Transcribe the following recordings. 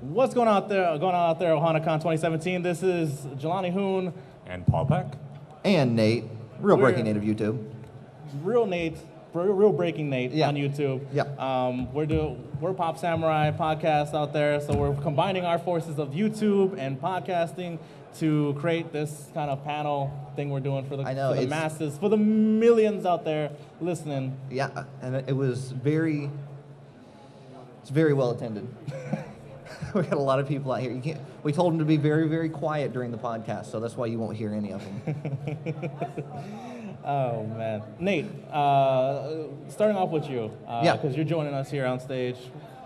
What's going on out there? Ohana-con 2017. This is Jelani Hoon and Paul Peck and Nate, RealBreakingNate of YouTube. RealBreakingNate on YouTube. Yeah. We're Pop Samurai podcast out there, so we're combining our forces of YouTube and podcasting to create this kind of panel thing we're doing for the masses, for the millions out there listening. Yeah, and it's very well attended. We got a lot of people out here. We told them to be very, very quiet during the podcast, so that's why you won't hear any of them. Oh, man. Nate, starting off with you, because you're joining us here on stage.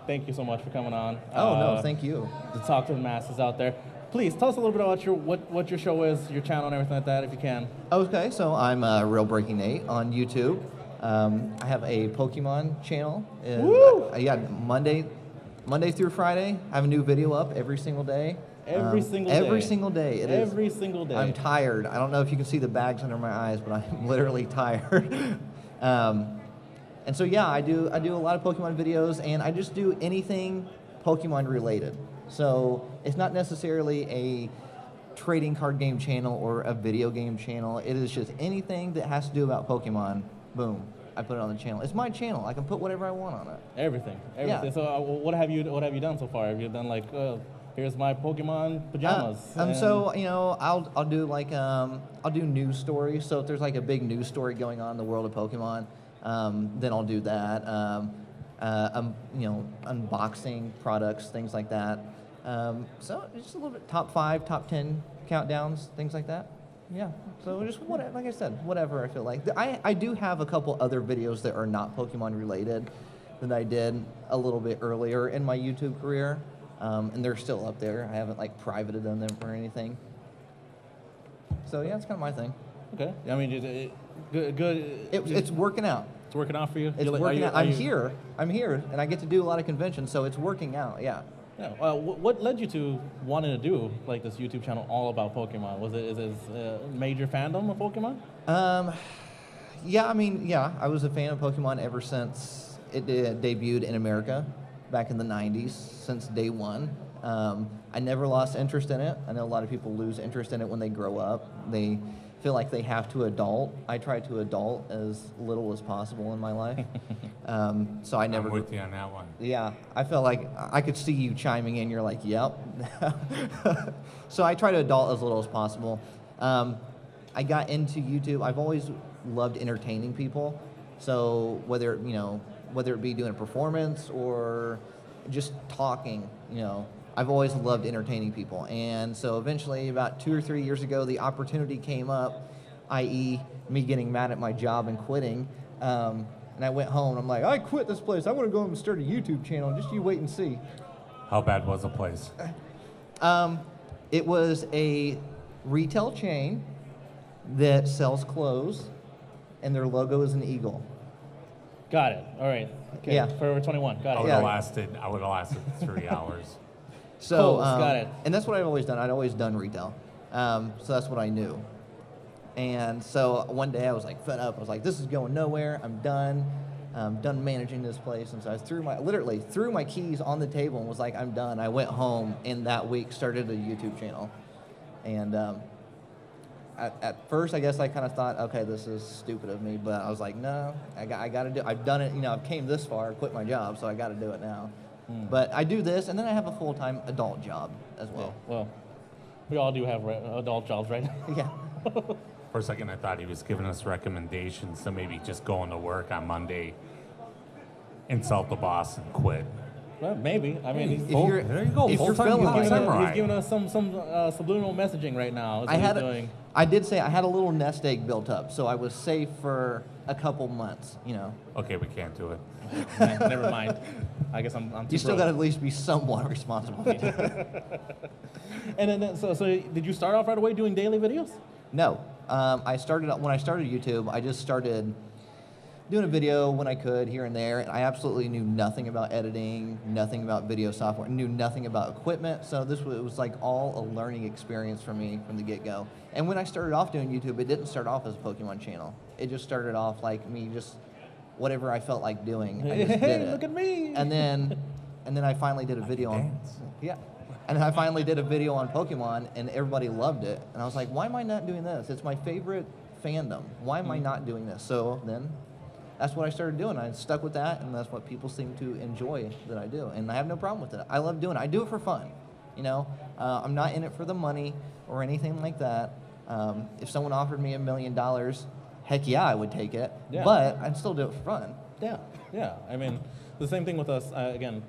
Thank you so much for coming on. No, thank you. To talk to the masses out there. Please, tell us a little bit about what your show is, your channel and everything like that, if you can. Okay, so I'm RealBreakingNate on YouTube. I have a Pokemon channel. Woo! Monday through Friday, I have a new video up every single day. Every single day. Every single day. I'm tired. I don't know if you can see the bags under my eyes, but I'm literally tired. And so I do a lot of Pokemon videos, and I just do anything Pokemon related. So it's not necessarily a trading card game channel or a video game channel. It is just anything that has to do about Pokemon. Boom. I put it on the channel. It's my channel. I can put whatever I want on it. Everything. Yeah. So what have you done so far? Have you done like here's my Pokemon pajamas? So I'll do I'll do news stories. So if there's like a big news story going on in the world of Pokemon, then I'll do that. Unboxing products, things like that. So just a little bit top 5, top 10 countdowns, things like that. Yeah, so just whatever, like I said, whatever I feel like. I do have a couple other videos that are not Pokemon related that I did a little bit earlier in my YouTube career, and they're still up there. I haven't privated them or anything. So yeah, it's kind of my thing. Okay, I mean, good. It's working out. It's working out for you. It's working out. I'm here, and I get to do a lot of conventions, so it's working out. Yeah. Yeah. What led you to wanting to do this YouTube channel all about Pokemon? Is it a major fandom of Pokemon? I was a fan of Pokemon ever since it debuted in America back in the 90s, since day one. I never lost interest in it. I know a lot of people lose interest in it when they grow up. They feel like they have to adult. I try to adult as little as possible in my life. So I never. I'm with you on that one. Yeah, I felt like I could see you chiming in. You're like, yep. So I try to adult as little as possible. I got into YouTube. I've always loved entertaining people. So whether it be doing a performance or just talking, I've always loved entertaining people. And so eventually, about 2 or 3 years ago, the opportunity came up, i.e. me getting mad at my job and quitting. And I went home, and I'm like, I quit this place. I want to go and start a YouTube channel. Just you wait and see. How bad was the place? It was a retail chain that sells clothes, and their logo is an eagle. Got it. All right. Okay. Yeah. Forever 21. Got it. I would have lasted 3 hours. So, got it. And that's what I've always done. I'd always done retail. So that's what I knew. And so one day I was fed up. I was like, this is going nowhere. I'm done. I'm done managing this place. And so I literally threw my keys on the table and was like, I'm done. I went home and that week started a YouTube channel. And at first, I guess I kind of thought, okay, this is stupid of me. But I was like, no, I got to do it. I've done it. I've came this far, quit my job, so I got to do it now. But I do this, and then I have a full-time adult job as well. Yeah, well, we all do have adult jobs, right? Yeah. For a second, I thought he was giving us recommendations to maybe just going to work on Monday, insult the boss, and quit. Well, maybe. I mean, there you go. If you're feeling he's giving us some subliminal messaging right now. I did say I had a little nest egg built up, so I was safe for a couple months. Okay, we can't do it. Never mind. I guess I'm too You still got to at least be somewhat responsible. And then, so did you start off right away doing daily videos? No. When I started YouTube, I just started doing a video when I could here and there, and I absolutely knew nothing about editing, nothing about video software, knew nothing about equipment, so it was all a learning experience for me from the get-go. And when I started off doing YouTube, it didn't start off as a Pokemon channel. It just started off like me just whatever I felt like doing, I just did it. Look at me! And then and then I finally did a video on, yeah. And then I finally did a video on Pokemon, and everybody loved it. And I was like, why am I not doing this? It's my favorite fandom. Why am I not doing this? So then that's what I started doing. I stuck with that, and that's what people seem to enjoy that I do. And I have no problem with it. I love doing it. I do it for fun. You know, I'm not in it for the money or anything like that. If someone offered me $1 million, heck yeah, I would take it. Yeah. But I'd still do it for fun. Yeah, yeah. I mean, the same thing with us. Again,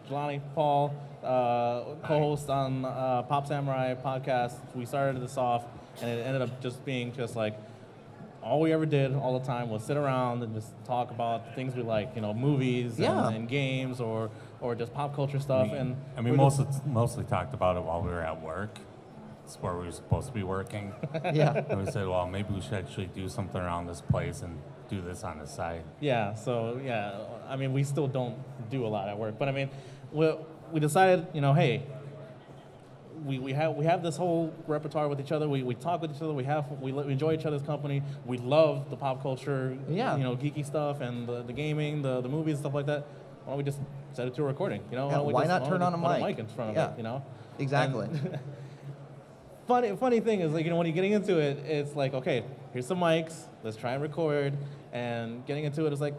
Jelani, Paul, co-host on Pop Samurai podcast. We started this off, and it ended up just being just like all we ever did all the time was sit around and just talk about things we like, you know, movies and games or just pop culture stuff. We mostly talked about it while we were at work. It's where we were supposed to be working. Yeah. And we said, well, maybe we should actually do something around this place and do this on the side. Yeah, so yeah, I mean, we still don't do a lot at work, but I mean, we decided, you know, hey, we have this whole repertoire with each other. We talk with each other. We enjoy each other's company. We love the pop culture, you know, geeky stuff and the gaming, the movies, stuff like that. Why don't we just set it to a recording? You know, why not turn on a mic? Put a mic in front of it, you know. Exactly. Funny thing is, like, you know, when you're getting into it, it's like, okay, here's some mics. Let's try and record. And getting into it is like,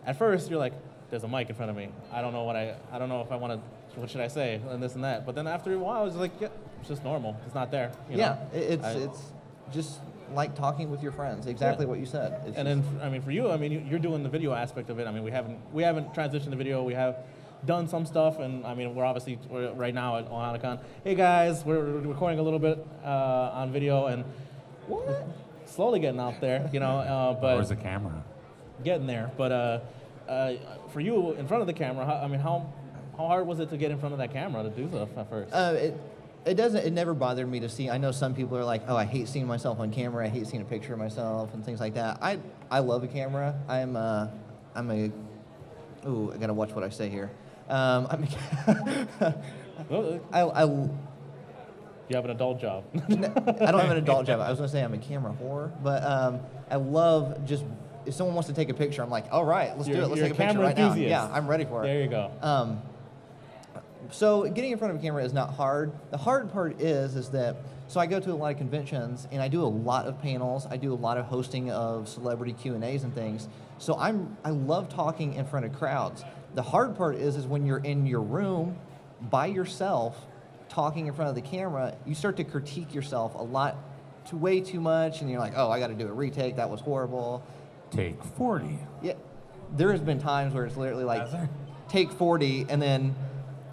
at first you're like, there's a mic in front of me. I don't know if I want to, what should I say, and this and that. But then after a while, it's like, yeah, it's just normal. It's not there. You know? It's just like talking with your friends. Exactly what you said. And then, I mean, for you, I mean, you're doing the video aspect of it. I mean, we haven't transitioned to video. We have done some stuff, and I mean, we're right now at Ohanacon. Hey guys, we're recording a little bit on video, and slowly getting out there, you know. But where's the camera? Getting there, but for you in front of the camera, how hard was it to get in front of that camera to do stuff at first? It never bothered me to see. I know some people are like, oh, I hate seeing myself on camera. I hate seeing a picture of myself and things like that. I love a camera. I gotta watch what I say here. You have an adult job. I don't have an adult job. I was gonna say I'm a camera whore, but I love just, if someone wants to take a picture, I'm like, all right, let's do it. Let's take a picture right now. Yeah, I'm ready for it. There you go. So getting in front of a camera is not hard. The hard part is that, so I go to a lot of conventions and I do a lot of panels. I do a lot of hosting of celebrity Q&As and things. So I love talking in front of crowds. The hard part is when you're in your room by yourself talking in front of the camera, you start to critique yourself a lot, way too much, and you're like, oh, I got to do a retake. That was horrible. Take 40. Yeah, there has been times where it's literally like take 40, and then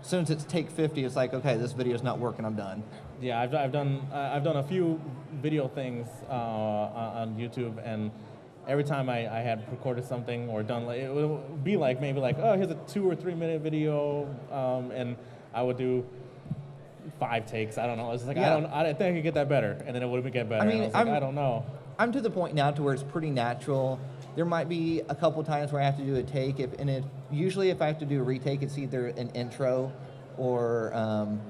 as soon as it's take 50, it's like, okay, this video's not working. I'm done. Yeah, I've done a few video things on YouTube, and every time I had recorded something or done, it would be like maybe like, oh, here's a 2 or 3 minute video, and I would do 5 takes. I don't know. It's like I think I could get that better, and then it would get better. I mean, I don't know. I'm to the point now to where it's pretty natural. There might be a couple times where I have to do a take, usually if I have to do a retake, it's either an intro or an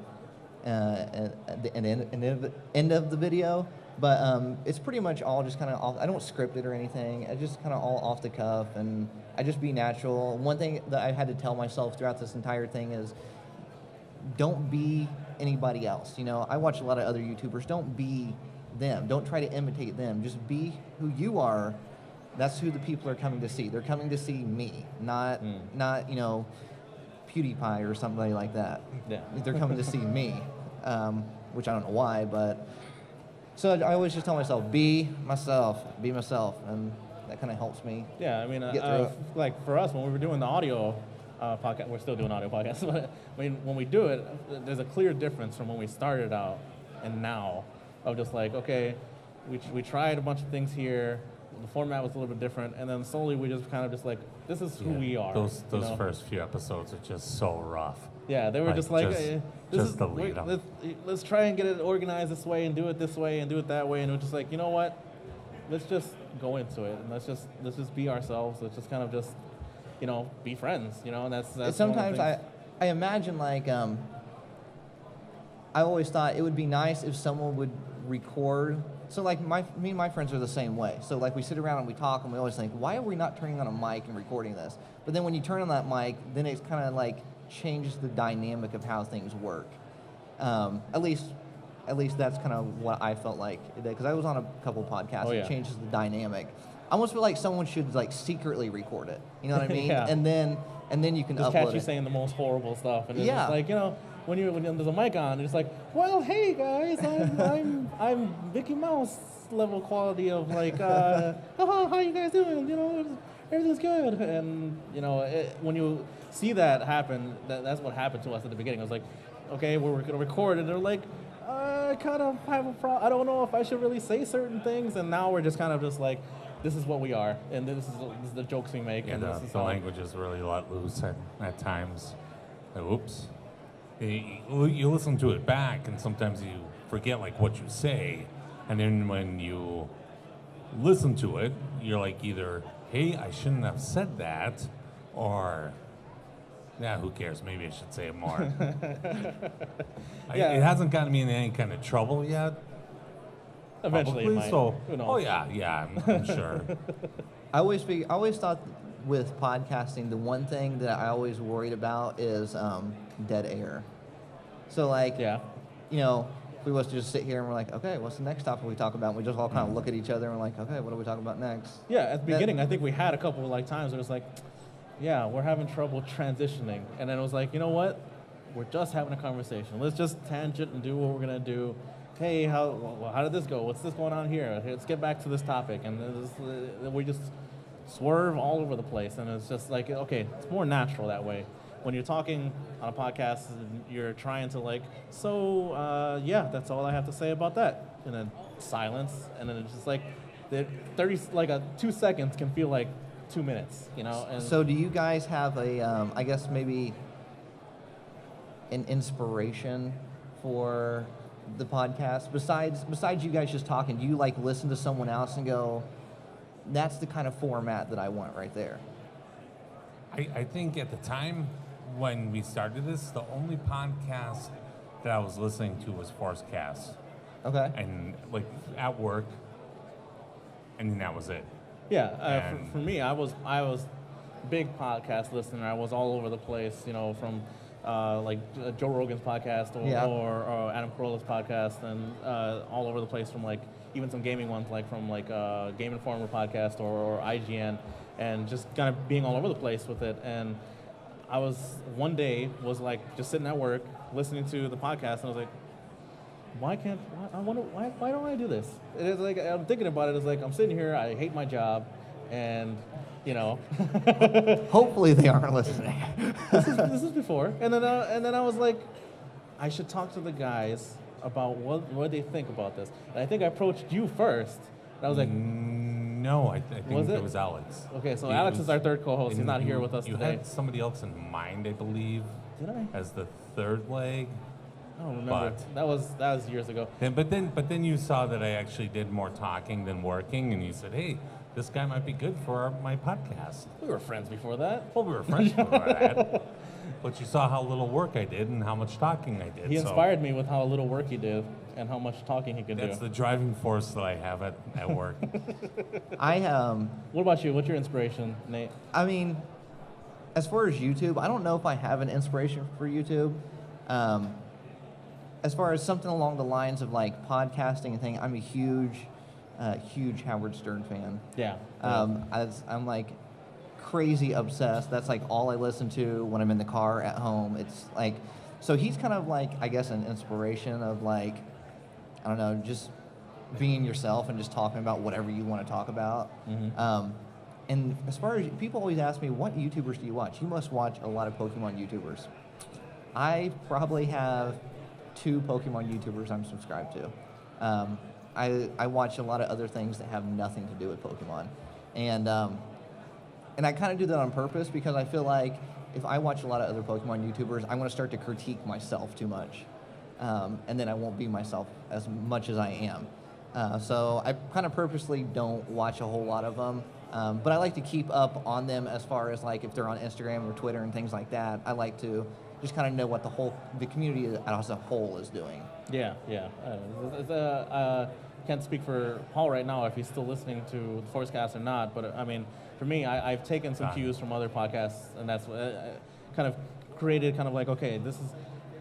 end of the video. But it's pretty much all just kind of off. I don't script it or anything. I just kind of all off the cuff, and I just be natural. One thing that I had to tell myself throughout this entire thing is, don't be anybody else. You know, I watch a lot of other YouTubers. Don't be them. Don't try to imitate them. Just be who you are. That's who the people are coming to see. They're coming to see me, not you know, PewDiePie or somebody like that. Yeah. They're coming to see me, which I don't know why, but. So I always just tell myself, be myself, and that kind of helps me. Yeah, I mean, get through it. Like for us, when we were doing the audio podcast, we're still doing audio podcasts, but I mean, when we do it, there's a clear difference from when we started out and now, of just like, okay, we tried a bunch of things here, the format was a little bit different, and then slowly we just kind of just like, this is who we are. Those first few episodes are just so rough. Yeah, they were just like, let's try and get it organized this way and do it this way and do it that way, and we're just like, you know what? Let's just go into it and let's just be ourselves. Let's just kind of just, you know, be friends. You know, and that's sometimes I imagine like I always thought it would be nice if someone would record. So like me and my friends are the same way. So like we sit around and we talk and we always think, why are we not turning on a mic and recording this? But then when you turn on that mic, then it's kind of like changes the dynamic of how things work. At least that's kind of what I felt like, because I was on a couple podcasts. It changes the dynamic. I almost feel like someone should like secretly record it. You know what I mean? And then you can just upload catch you it. saying the most horrible stuff, and it's just like, you know, when there's a mic on, it's like, well, hey guys, I'm Mickey Mouse level quality of like, how you guys doing? You know, everything's good. And you know, when you see that happen, that's what happened to us at the beginning. I was like, okay, we're gonna record, and they're like, I kind of have a problem. I don't know if I should really say certain things, and now we're just kind of just like, this is what we are, and this is the jokes we make. And this is the language is really let loose at times. Oops. You listen to it back, and sometimes you forget like what you say, and then when you listen to it, you're like either, hey, I shouldn't have said that, or, yeah, who cares? Maybe I should say it more. It hasn't gotten me in any kind of trouble yet. Eventually, probably, it might. So, Who knows? oh yeah, I'm sure. I always thought with podcasting, the one thing that I always worried about is dead air. So like, you know, if we was to just sit here and we're like, okay, what's the next topic we talk about? And we just all kind of look at each other and we're like, okay, what are we talking about next? Yeah, at the beginning, I think we had a couple of like times where it was like, yeah, we're having trouble transitioning, and then it was like, you know what? We're just having a conversation. Let's just tangent and do what we're gonna do. Hey, how did this go? What's this going on here? Let's get back to this topic. And we just swerve all over the place. And it's just like, okay, it's more natural that way. When you're talking on a podcast, you're trying to like, yeah, that's all I have to say about that. And then silence. And then it's just like, 2 seconds can feel like 2 minutes, you know? And so do you guys have a, I guess maybe an inspiration for the podcast besides you guys just talking? Do you like listen to someone else and go, that's the kind of format that I want right there? I think at the time when we started this, the only podcast that I was listening to was Forcecast. Okay. And like at work, and then that was it. Yeah, for me, I was a big podcast listener. I was all over the place, you know, from like Joe Rogan's podcast or Adam Carolla's podcast, and all over the place, from like even some gaming ones, like from like Game Informer podcast or IGN, and just kind of being all over the place with it. And I was one day like just sitting at work listening to the podcast, and I was like, why don't I do this? It's like, I'm thinking about it. It's like, I'm sitting here, I hate my job, and you know. Hopefully they aren't listening. This is before, and then I was like, I should talk to the guys about what they think about this. And I think I approached you first. And I was like, no, I think it was Alex. Okay, so Alex is our third co-host. He's not here with us today. You had somebody else in mind, I believe. Did I? As the third leg. I don't remember. That was years ago. But then you saw that I actually did more talking than working, and you said, hey, this guy might be good for my podcast. We were friends before that. Well, we were friends before that. But you saw how little work I did and how much talking I did. He inspired me with how little work he did and how much talking he could do. That's the driving force that I have at work. What about you? What's your inspiration, Nate? I mean, as far as YouTube, I don't know if I have an inspiration for YouTube. As far as something along the lines of like podcasting and thing, I'm a huge Howard Stern fan. Yeah. I'm like crazy obsessed. That's like all I listen to when I'm in the car at home. It's like, so he's kind of like, I guess, an inspiration of like, I don't know, just being yourself and just talking about whatever you want to talk about. Mm-hmm. And as far as people always ask me, what YouTubers do you watch? You must watch a lot of Pokemon YouTubers. I probably have 2 Pokemon YouTubers I'm subscribed to. I watch a lot of other things that have nothing to do with Pokemon. And I kind of do that on purpose because I feel like if I watch a lot of other Pokemon YouTubers, I'm going to start to critique myself too much. And then I won't be myself as much as I am. So I kind of purposely don't watch a whole lot of them. But I like to keep up on them as far as like if they're on Instagram or Twitter and things like that. I like to just kind of know what the community as a whole is doing. Yeah. Can't speak for Paul right now if he's still listening to the Forcecast or not, but I mean, for me, I've taken some cues from other podcasts, and that's kind of created kind of like, okay, this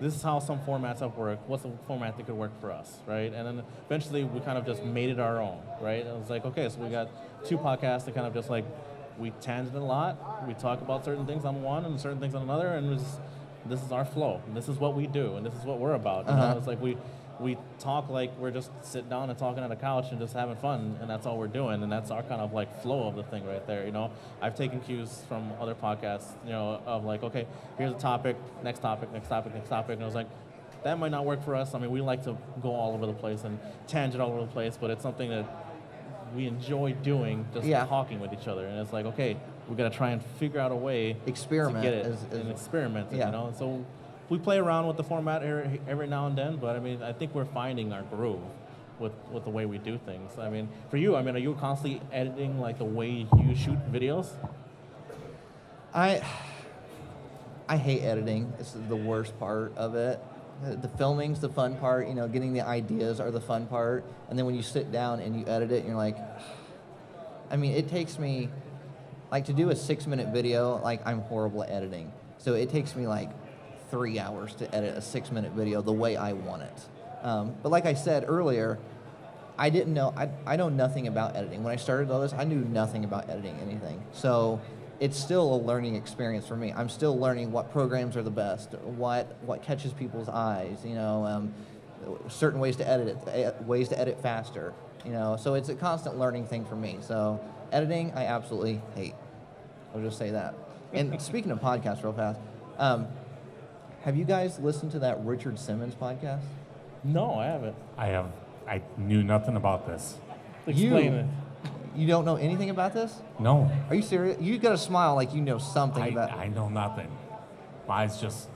is how some formats have worked. What's the format that could work for us, right? And then eventually we kind of just made it our own, right? It was like, okay, so we got 2 podcasts that kind of just like, we tangent a lot. We talk about certain things on one and certain things on another, and this is our flow. And this is what we do, and this is what we're about. You know? It's like we talk like we're just sitting down and talking on a couch and just having fun, and that's all we're doing, and that's our kind of like flow of the thing right there. You know, I've taken cues from other podcasts, you know, of like, okay, here's a topic, next topic, next topic, next topic, and I was like, that might not work for us. I mean, we like to go all over the place and tangent all over the place, but it's something that we enjoy doing, just talking with each other, and it's like, okay, we got to try and figure out a way to get it and experiment, you know. And so we play around with the format every now and then, but I mean, I think we're finding our groove with the way we do things. I mean, for you, I mean, are you constantly editing like the way you shoot videos? I hate editing. It's the worst part of it. The filming's the fun part, you know, getting the ideas are the fun part, and then when you sit down and you edit it, and you're like, I mean, it takes me, like, to do a 6-minute video, like, I'm horrible at editing, so it takes me like 3 hours to edit a 6-minute video the way I want it. But like I said earlier, I didn't know, I know nothing about editing. When I started all this, I knew nothing about editing anything, so it's still a learning experience for me. I'm still learning what programs are the best, what catches people's eyes, you know, certain ways to edit it, ways to edit faster, you know. So it's a constant learning thing for me. So editing, I absolutely hate. I'll just say that. And speaking of podcasts real fast, have you guys listened to that Richard Simmons podcast? No, I haven't. I have. I knew nothing about this. Explain it. You don't know anything about this? No. Are you serious? You got to smile like you know something about it. I know nothing. My eyes just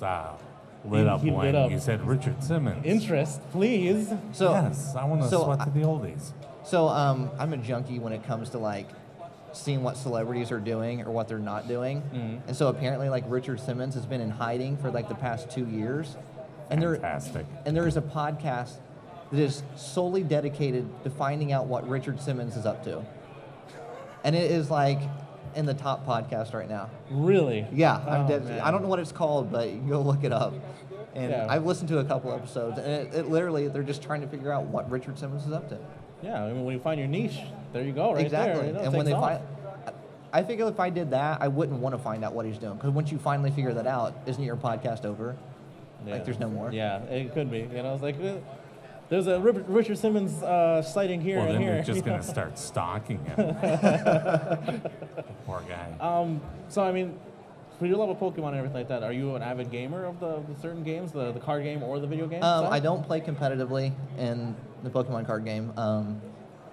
lit up when you said Richard Simmons. Interest, please. So, yes, I want to sweat to the oldies. So I'm a junkie when it comes to like seeing what celebrities are doing or what they're not doing. And so apparently like Richard Simmons has been in hiding for like the past 2 years. And Fantastic. There is a podcast that is solely dedicated to finding out what Richard Simmons is up to. And it is like in the top podcast right now. Really? Yeah. Man. I don't know what it's called, but you can go look it up. And I've listened to a couple episodes, and it literally, they're just trying to figure out what Richard Simmons is up to. Yeah, I mean, when you find your niche, there you go, right there. Exactly. And when they find, I figure if I did that, I wouldn't want to find out what he's doing. Because once you finally figure that out, isn't your podcast over? Yeah. Like there's no more? Yeah, it could be. You know, it's like, there's a Richard Simmons sighting here and here. Well, then they're just going to start stalking him. Poor guy. So, I mean, for your love of Pokemon and everything like that, are you an avid gamer of the certain games, the card game or the video game? I don't play competitively in the Pokemon card game,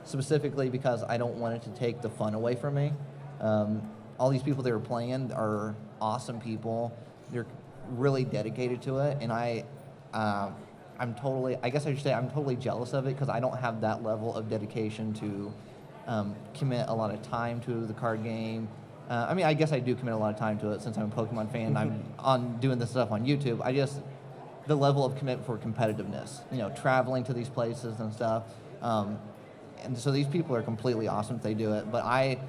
specifically because I don't want it to take the fun away from me. All these people that are playing are awesome people. They're really dedicated to it, and I'm totally jealous of it because I don't have that level of dedication to commit a lot of time to the card game. I mean, I guess I do commit a lot of time to it since I'm a Pokemon fan. I'm on doing this stuff on YouTube. The level of commitment for competitiveness, you know, traveling to these places and stuff. And so these people are completely awesome if they do it, but I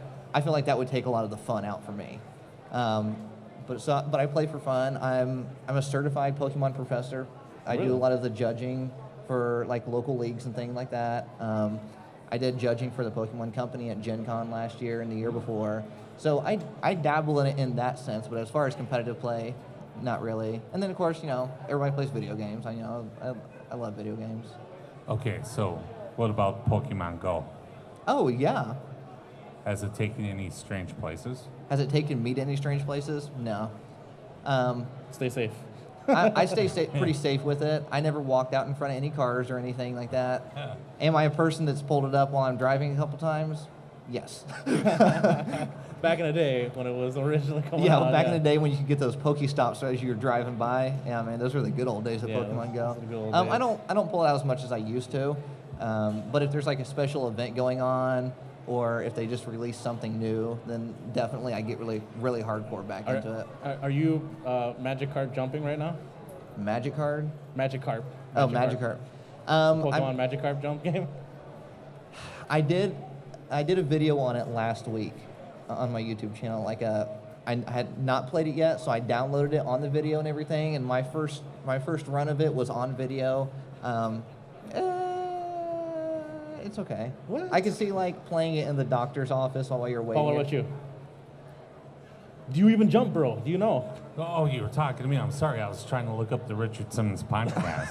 feel like that would take a lot of the fun out for me. But I play for fun. I'm a certified Pokemon professor. I do a lot of the judging for like local leagues and things like that. I did judging for the Pokemon Company at Gen Con last year and the year before. So I dabble in it in that sense, but as far as competitive play, not really. And then of course, you know, everybody plays video games. I love video games. Okay, so what about Pokemon Go? Oh yeah. Has it taken you any strange places? Has it taken me to any strange places? No. Stay safe. I stay pretty safe with it. I never walked out in front of any cars or anything like that. Yeah. Am I a person that's pulled it up while I'm driving a couple times? Yes. Back in the day when it was originally coming out. Yeah, back in the day when you could get those Pokestops as you were driving by. Yeah, man, those were the good old days of Pokemon Go. I don't pull it out as much as I used to. But if there's like a special event going on, or if they just release something new, then definitely I get really, really hardcore back into it. Are you Magic Card jumping right now? Magic Card? Magikarp. Magikarp. Pokemon Magikarp jump game? I did a video on it last week on my YouTube channel, like I had not played it yet, so I downloaded it on the video and everything. And my first run of it was on video. It's okay. What? I can see like playing it in the doctor's office while you're waiting. Paul, what about you? Do you even jump, bro? Do you know? Oh, you were talking to me. I'm sorry. I was trying to look up the Richard Simmons podcast.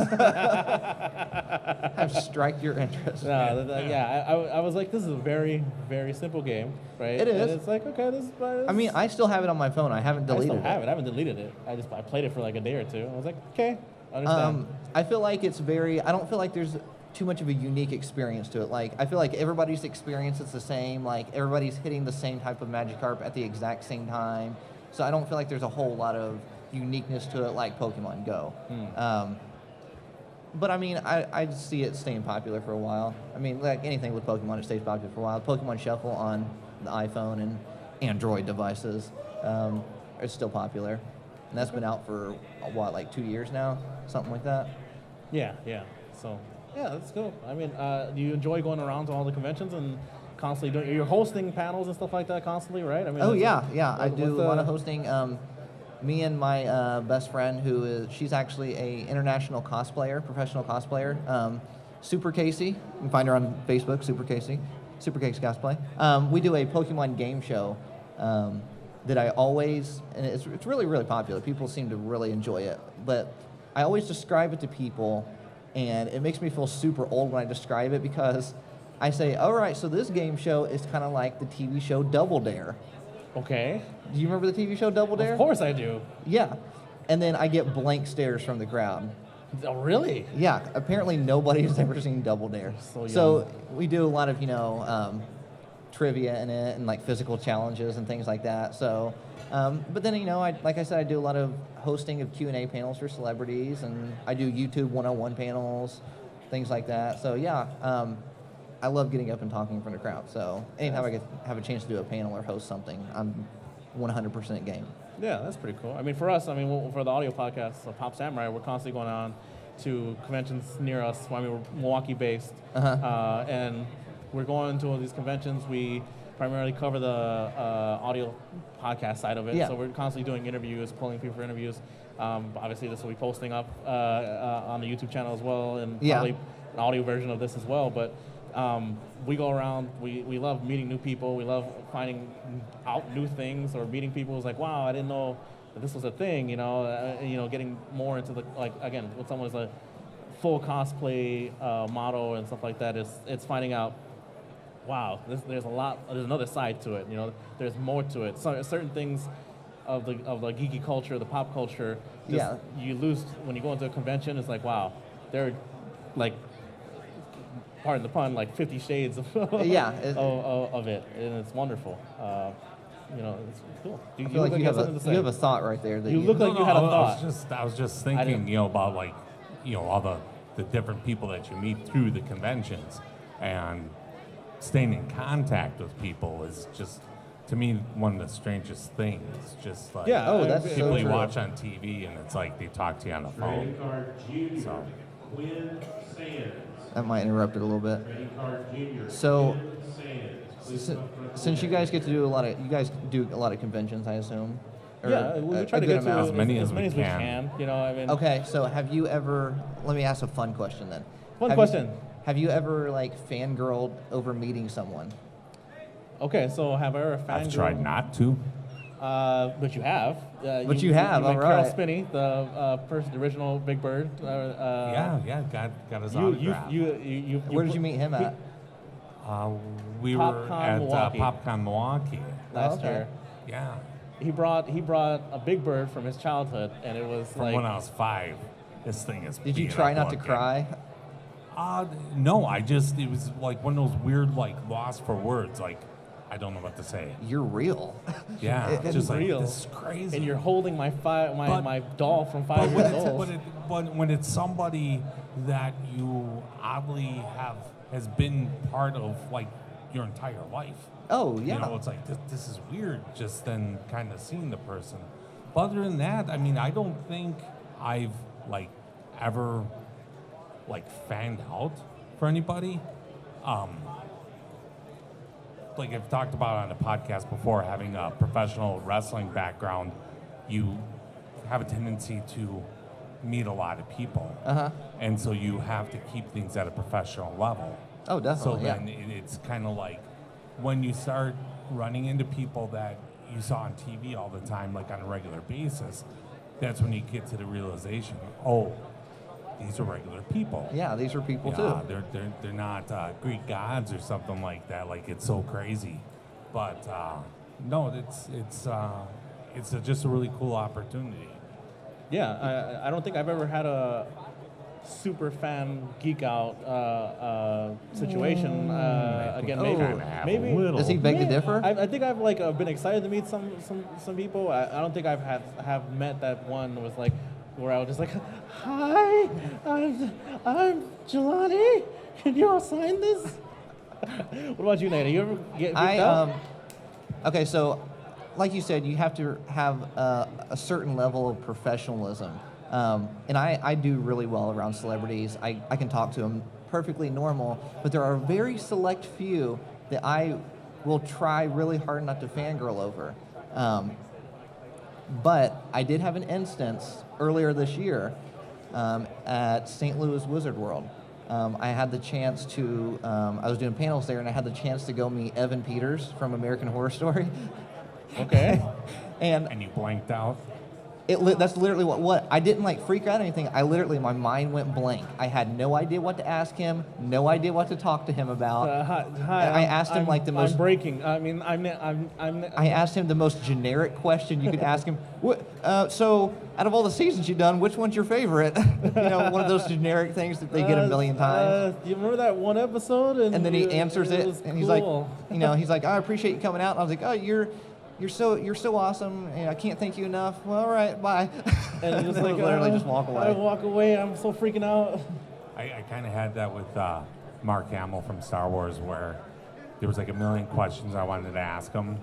Have strike your interest. I was like, this is a very, very simple game, right? It is. And it's like, okay, this is. I mean, I still have it on my phone. I haven't deleted it. I haven't deleted it. I played it for like a day or two. I was like, okay, I understand. I feel like I don't feel like there's too much of a unique experience to it. Like, I feel like everybody's experience is the same. Like, everybody's hitting the same type of Magikarp at the exact same time. So I don't feel like there's a whole lot of uniqueness to it like Pokemon Go. But I mean, I see it staying popular for a while. I mean, like anything with Pokemon, it stays popular for a while. Pokemon Shuffle on the iPhone and Android devices is still popular. And that's been out for, what, like 2 years now? Something like that? Yeah. So, yeah, that's cool. I mean, do you enjoy going around to all the conventions and constantly you're hosting panels and stuff like that constantly, right? I mean, I do a lot of hosting. Me and my best friend, she's actually a international cosplayer, professional cosplayer, Super Casey. You can find her on Facebook, Super Casey Cosplay. We do a Pokemon game show that I always, and it's really, really popular. People seem to really enjoy it, but I always describe it to people, and it makes me feel super old when I describe it because I say, all right, so this game show is kind of like the TV show Double Dare. Okay. Do you remember the TV show Double Dare? Of course I do. Yeah. And then I get blank stares from the crowd. Oh, really? Yeah. Apparently nobody has ever seen Double Dare. So we do a lot of, trivia in it and like physical challenges and things like that. So, but then, like I said, I do a lot of hosting of Q&A panels for celebrities, and I do YouTube 101 panels, things like that. So yeah, I love getting up and talking in front of the crowd. So anytime I get have a chance to do a panel or host something, I'm 100% game. Yeah, that's pretty cool. I mean, for us, for the audio podcast, Pop Samurai, we're constantly going on to conventions near us. I mean, we're Milwaukee-based, and we're going to all these conventions. We primarily cover the audio podcast side of it. Yeah. So we're constantly doing interviews, pulling people for interviews. Obviously, this will be posting up on the YouTube channel as well, and probably an audio version of this as well. But we go around, we love meeting new people, we love finding out new things or meeting people who's like, wow, I didn't know that this was a thing, getting more into again, when someone is a full cosplay model and stuff like that, it's finding out, wow, there's another side to it, there's more to it. So certain things of the geeky culture, the pop culture, you lose when you go into a convention. It's like, wow, they're like, pardon the pun, like 50 shades of of it, and it's wonderful. It's cool. I feel like you have a thought right there. You look like you had a thought. I was just thinking, about like, all the different people that you meet through the conventions, and staying in contact with people is just, to me, one of the strangest things. Just like that's people so you true. watch on TV, and it's like they talk to you on the phone. So. That might interrupt it a little bit. So, since you guys get to do you guys do a lot of conventions, I assume. Yeah, we try to get to as many as we can. Okay, so have you ever? Let me ask a fun question then. Have you ever fangirled over meeting someone? Okay, so have I ever fangirled? I've tried not to. But you have. You have, all right. Carol Spinney, the original Big Bird. Got his autograph. Where did you meet him at? We were at PopCon Milwaukee last year. Yeah. He brought a Big Bird from his childhood, and it was from when I was 5. This thing is. Did you try not to cry? No, it was like one of those weird, lost for words, I don't know what to say. You're real. Yeah, it's just real. This is crazy. And you're holding my doll from 5 years old. But when it's somebody that you oddly has been part of your entire life. Oh yeah. It's like this is weird. Just then kind of seeing the person. But other than that, I don't think I've ever fanned out for anybody. like I've talked about on the podcast before, having a professional wrestling background, you have a tendency to meet a lot of people. And so you have to keep things at a professional level. Oh, definitely. So then it's kind of like when you start running into people that you saw on TV all the time, like on a regular basis, that's when you get to the realization, oh, these are regular people. Yeah, these are people too. They're not Greek gods or something like that. Like it's so crazy, but no, it's just a really cool opportunity. Yeah, I don't think I've ever had a super fan geek out situation. Again, maybe. Does he beg to differ? I think I've been excited to meet some people. I don't think I've have met that one was like where I was just like, hi, I'm Jelani. Can you all sign this? What about you, Nate? You ever get geeked out? Okay, so like you said, you have to have a certain level of professionalism. And I do really well around celebrities. I can talk to them perfectly normal, but there are a very select few that I will try really hard not to fangirl over. But I did have an instance earlier this year at St. Louis Wizard World. I had the chance to, I was doing panels there, and I had the chance to go meet Evan Peters from American Horror Story. Okay. And you blanked out? That's literally what I didn't freak out or anything. My mind went blank. I had no idea what to ask him, no idea what to talk to him about. Hi, I asked him the most. I'm breaking. I mean, I asked him the most generic question you could ask him. So, out of all the seasons you've done, which one's your favorite? One of those generic things that they get a million times. You remember that one episode? And then he answers it, and he's cool. He's like, I appreciate you coming out. And I was like, oh, you're so awesome, and I can't thank you enough. Well, all right, bye. And just literally just walk away. I walk away. I'm so freaking out. I kind of had that with Mark Hamill from Star Wars, where there was a million questions I wanted to ask him.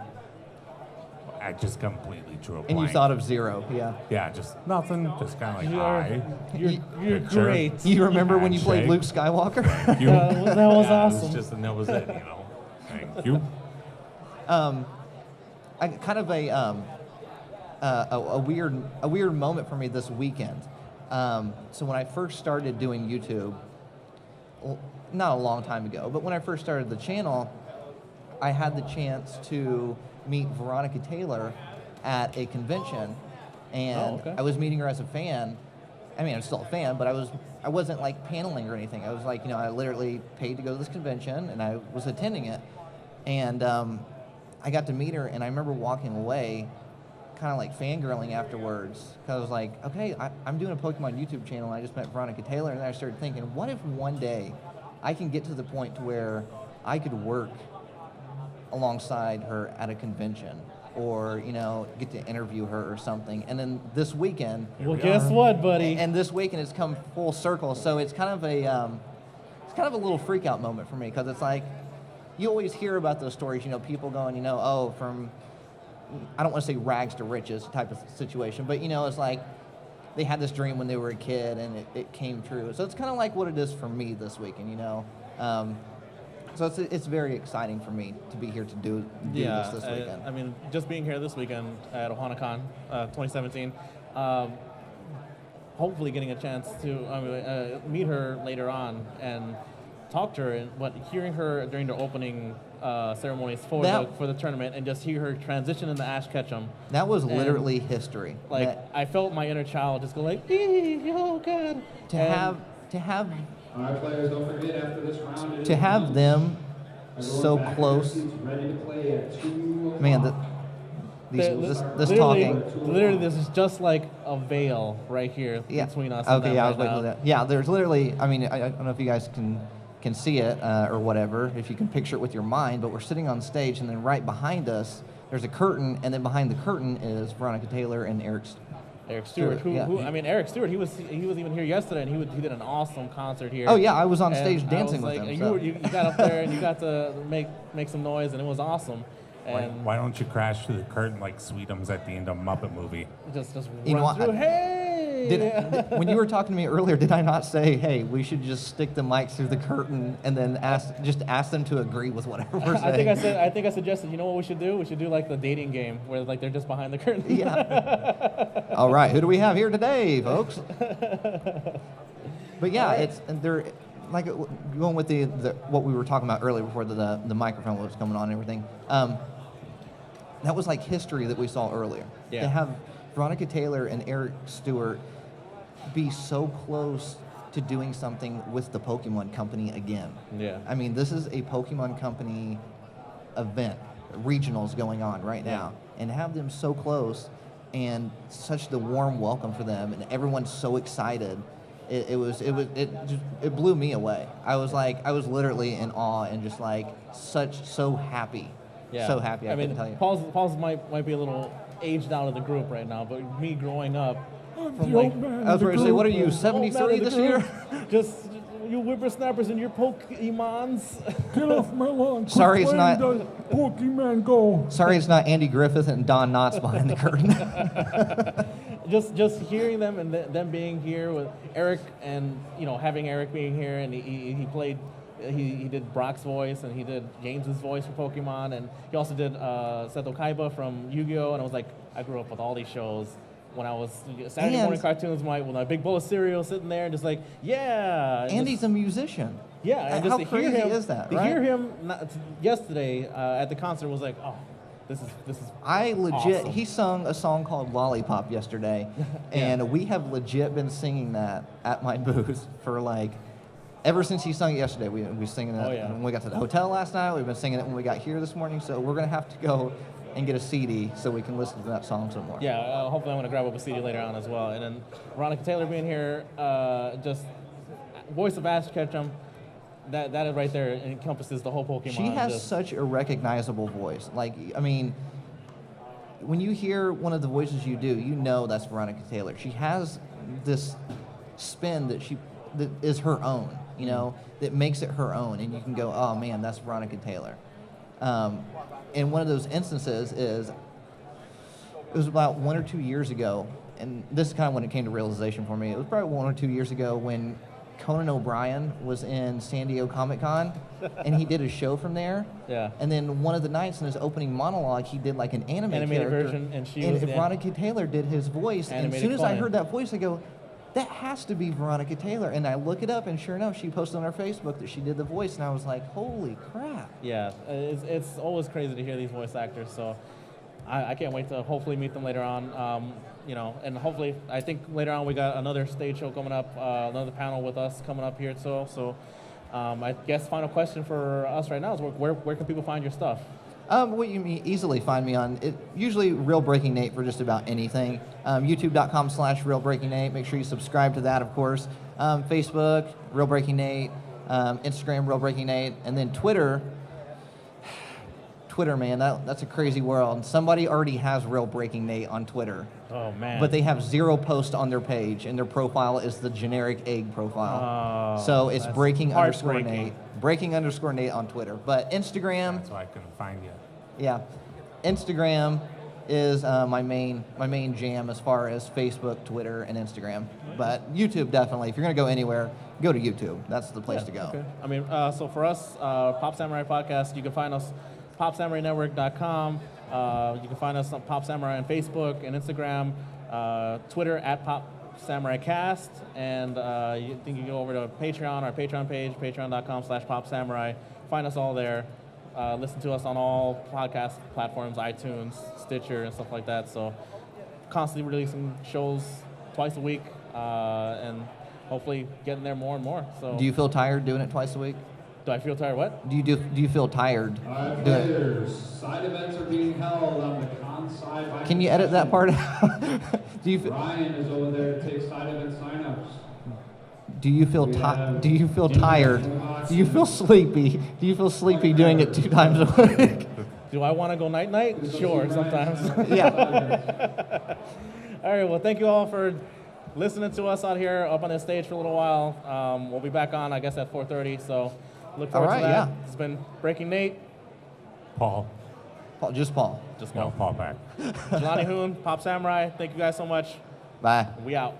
I just completely drew a blank. And you thought of zero, yeah. Yeah, just nothing. Just kind of hi. You're great. You remember when you played Luke Skywalker? Thank you. That was awesome. That was it. Thank you. Kind of a weird moment for me this weekend. So when I first started doing YouTube, not a long time ago, but when I first started the channel, I had the chance to meet Veronica Taylor at a convention, and I was meeting her as a fan. I mean, I'm still a fan, but I wasn't paneling or anything. I was I literally paid to go to this convention, and I was attending it, and I got to meet her, and I remember walking away kind of fangirling afterwards, because I was like, okay, I'm doing a Pokemon YouTube channel, and I just met Veronica Taylor, and then I started thinking, what if one day I can get to the point to where I could work alongside her at a convention, or get to interview her or something. And then this weekend, well, guess what, buddy? And this weekend it's come full circle, so it's kind of a little freak out moment for me, because it's you always hear about those stories, people going, from, I don't want to say rags to riches type of situation, but it's they had this dream when they were a kid, and it came true. So it's kind of what it is for me this weekend, So it's very exciting for me to be here to do this weekend. I mean, just being here this weekend at Ohanacon 2017, hopefully getting a chance to meet her later on and talk to her, and hearing her during the opening ceremonies for the tournament, and just hear her transition into Ash Ketchum. That was literally history. I felt my inner child just go oh God. To have them so close, man. This talking. Literally, this is just like a veil right here between us. Okay, I was waiting for that. Yeah, there's literally. I mean, I don't know if you guys can see it or whatever, if you can picture it with your mind, but we're sitting on stage, and then right behind us there's a curtain, and then behind the curtain is Veronica Taylor and Eric Stewart. Eric Stewart, he was even here yesterday, and he did an awesome concert here. Oh yeah, I was on stage dancing with him. You got up there and you got to make some noise, and it was awesome. And why don't you crash through the curtain like Sweetums at the end of Muppet movie? Just run through. Hey, When you were talking to me earlier, did I not say, hey, we should just stick the mics through the curtain and then ask them to agree with whatever we're saying? I think I suggested, you know what we should do? We should do like the dating game where like they're just behind the curtain. Yeah. All right, who do we have here today, folks? But yeah, they're like going with the what we were talking about earlier before the microphone was coming on and everything. That was like history that we saw earlier. Yeah. To have Veronica Taylor and Eric Stewart be so close to doing something with the Pokemon Company again. Yeah. I mean, this is a Pokemon Company event, regionals going on right now, and have them so close and such the warm welcome for them, and everyone's so excited. It blew me away. I was literally in awe and just like so happy. Yeah. So happy. I couldn't tell you. Paul's might be a little aged out of the group right now, but me growing up from I was ready to say, what are you, 73 this year? Just you whippersnappers and your Pokemons. Get off my lawn. Sorry, it's not Pokemon Go. Sorry, it's not Andy Griffith and Don Knotts behind the curtain. just hearing them and them being here with Eric, and having Eric being here, and he played. He did Brock's voice, and he did James's voice for Pokemon, and he also did Seto Kaiba from Yu-Gi-Oh! And I was like, I grew up with all these shows when I was Saturday morning cartoons with my big bowl of cereal sitting there, and just like, yeah. Andy's a musician. Yeah, and how just crazy is that? To hear him yesterday at the concert was like, oh, this is. I legit. Awesome. He sung a song called "Lollipop" yesterday, and we have legit been singing that at my booth for like. Ever since he sung it yesterday, we singing it when we got to the hotel last night. We've been singing it when we got here this morning. So we're going to have to go and get a CD so we can listen to that song some more. Yeah, hopefully I'm going to grab up a CD later on as well. And then Veronica Taylor being here, just voice of Ash Ketchum, that right there encompasses the whole Pokemon. She has such a recognizable voice. Like, I mean, when you hear one of the voices you do, you know that's Veronica Taylor. She has this spin that is her own. That makes it her own, and you can go, oh man, that's Veronica Taylor. And one of those instances is, it was about 1 or 2 years ago, and this is kind of when it came to realization for me. It was probably 1 or 2 years ago when Conan O'Brien was in San Diego Comic-Con, and he did a show from there. Yeah. And then one of the nights in his opening monologue, he did like an animated character, version, and Veronica Taylor did his voice. And as soon as I heard that voice, I go, that has to be Veronica Taylor. And I look it up, and sure enough, she posted on her Facebook that she did the voice, and I was like, holy crap. Yeah, it's always crazy to hear these voice actors, so I can't wait to hopefully meet them later on. And hopefully, I think later on we got another stage show coming up, another panel with us coming up here, so I guess final question for us right now is where can people find your stuff? What you mean easily find me on, usually RealBreakingNate for just about anything. YouTube.com/RealBreakingNate. Make sure you subscribe to that, of course. Facebook, RealBreakingNate. Instagram, RealBreakingNate. And then Twitter, man, that's a crazy world. Somebody already has RealBreakingNate on Twitter. Oh, man. But they have 0 posts on their page, and their profile is the generic egg profile. So it's breaking_Nate. Breaking_Nate on Twitter. But Instagram. That's why I couldn't find you. Yeah. Instagram is my main jam as far as Facebook, Twitter, and Instagram. But YouTube, definitely. If you're going to go anywhere, go to YouTube. That's the place to go. Okay. I mean, so for us, Pop Samurai Podcast, you can find us PopSamuraiNetwork.com. You can find us on Pop Samurai on Facebook and Instagram, Twitter at Pop Samurai Cast, and you can go over to Patreon, our Patreon page, patreon.com/Pop Samurai. Find us all there. Listen to us on all podcast platforms, iTunes, Stitcher, and stuff like that. So constantly releasing shows twice a week, and hopefully getting there more and more. So do you feel tired doing it twice a week? Do I feel tired? What? Do you feel tired? Side events are being held on the con side. Can you edit that part out? Ryan is over there to take side event signups. Do you feel tired? Do you feel sleepy? Do you feel sleepy doing it 2 times a week? Do I want to go night? Sure, sometimes. Yeah. All right. Well, thank you all for listening to us out here up on this stage for a little while. We'll be back on, I guess, at 4:30. So look forward to that. Yeah. It's been Breaking Nate. Paul. Just Paul. No, Paul back. Jelani Hoon, Pop Samurai. Thank you guys so much. Bye. We out.